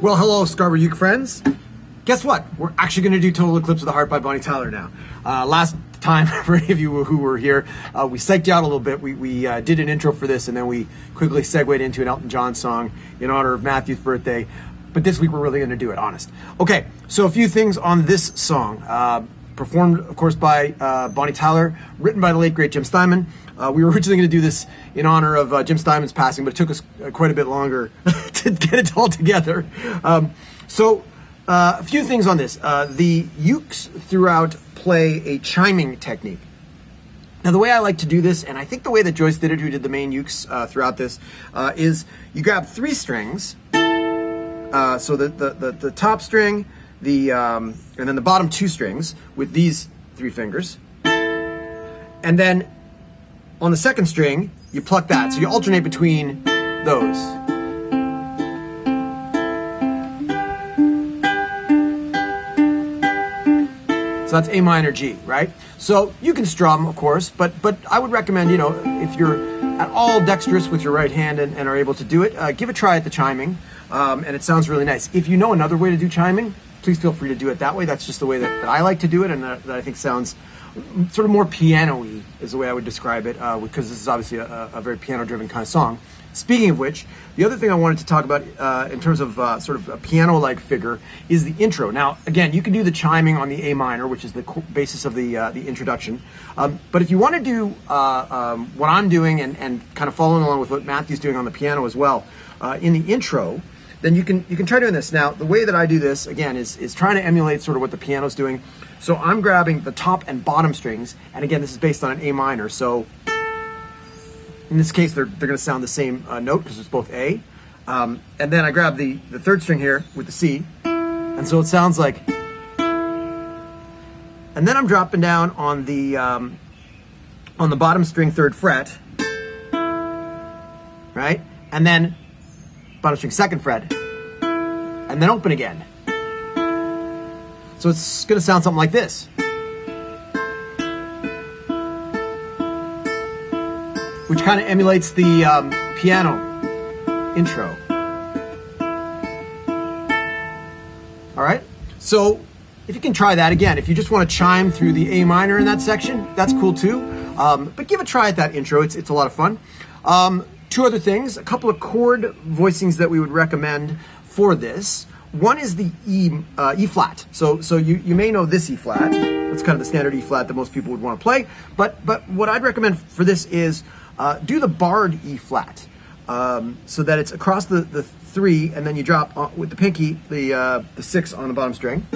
Well, hello, Scarborough Uke friends. Guess what? We're actually going to do Total Eclipse of the Heart by Bonnie Tyler now. Last time, for any of you who were here, we psyched you out a little bit. We did an intro for this, and then we quickly segued into an Elton John song in honor of Matthew's birthday. But this week, we're really going to do it, honest. Okay, so a few things on this song. Performed, of course, by Bonnie Tyler, written by the late, great Jim Steinman. We were originally going to do this in honor of Jim Steinman's passing, but it took us quite a bit longer to get it all together. A few things on this. The ukes throughout play a chiming technique. Now, the way I like to do this, and I think the way that Joyce did it, who did the main ukes throughout this, is you grab 3 strings. So the top string, and then the bottom 2 strings with these 3 fingers. And then on the second string, you pluck that. So you alternate between those. So that's A minor G, right? So you can strum, of course, but I would recommend, if you're at all dexterous with your right hand and are able to do it, give a try at the chiming, and it sounds really nice. If you know another way to do chiming, please feel free to do it that way. That's just the way that I like to do it, and that I think sounds sort of more piano-y is the way I would describe it, because this is obviously a very piano-driven kind of song. Speaking of which, the other thing I wanted to talk about in terms of sort of a piano-like figure is the intro. Now, again, you can do the chiming on the A minor, which is the basis of the introduction. But if you want to do what I'm doing and kind of following along with what Matthew's doing on the piano as well, in the intro, then you can try doing this. Now, the way that I do this, again, is trying to emulate sort of what the piano's doing. So I'm grabbing the top and bottom strings, and again, this is based on an A minor. So in this case, they're going to sound the same note because it's both A. And then I grab the third string here with the C, and so it sounds like. And then I'm dropping down on the bottom string 3rd fret, right? And then bottom string 2nd fret, and then open again. So it's going to sound something like this. Which kind of emulates the piano intro. All right? So if you can try that again, if you just want to chime through the A minor in that section, that's cool too. But give a try at that intro. It's a lot of fun. 2 other things, a couple of chord voicings that we would recommend for this. One is the E flat. So you may know this E flat. That's kind of the standard E flat that most people would want to play. But what I'd recommend for this is do the barred E flat, so that it's across the 3, and then you drop with the pinky the 6 on the bottom string.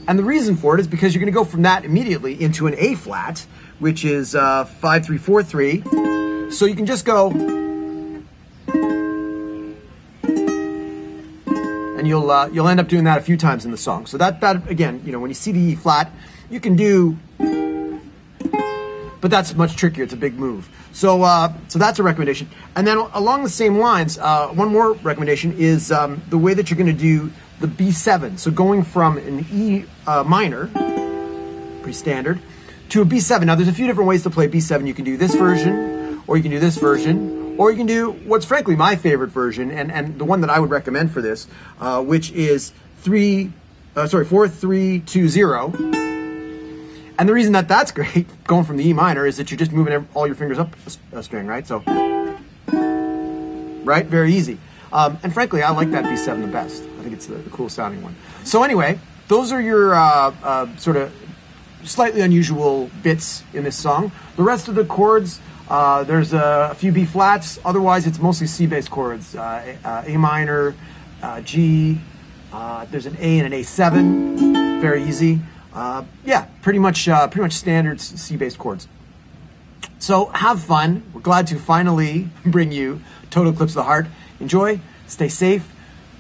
And the reason for it is because you're going to go from that immediately into an A flat, which is 5 3 4 3. So you can just go, and you'll end up doing that a few times in the song. So that again, when you see the E flat, you can do, but that's much trickier. It's a big move. So that's a recommendation. And then along the same lines, one more recommendation is the way that you're going to do the B7. So going from an E minor, pretty standard, to a B7. Now there's a few different ways to play B7. You can do this version, or you can do this version, or you can do what's frankly my favorite version, and the one that I would recommend for this, which is 4 3 2 0. And the reason that that's great, going from the E minor, is that you're just moving all your fingers up a string, right? So, right, very easy. And frankly, I like that B7 the best. I think it's the coolest sounding one. So anyway, those are your sort of slightly unusual bits in this song. The rest of the chords, there's a few B flats. Otherwise, it's mostly C-based chords. A minor, G. There's an A and an A7. Very easy. Yeah, pretty much standard C-based chords. So have fun. We're glad to finally bring you Total Eclipse of the Heart. Enjoy. Stay safe.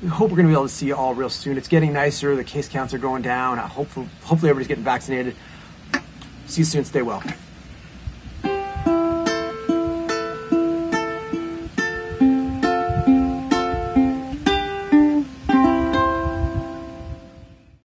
We hope we're going to be able to see you all real soon. It's getting nicer. The case counts are going down. Hopefully everybody's getting vaccinated. See you soon. Stay well.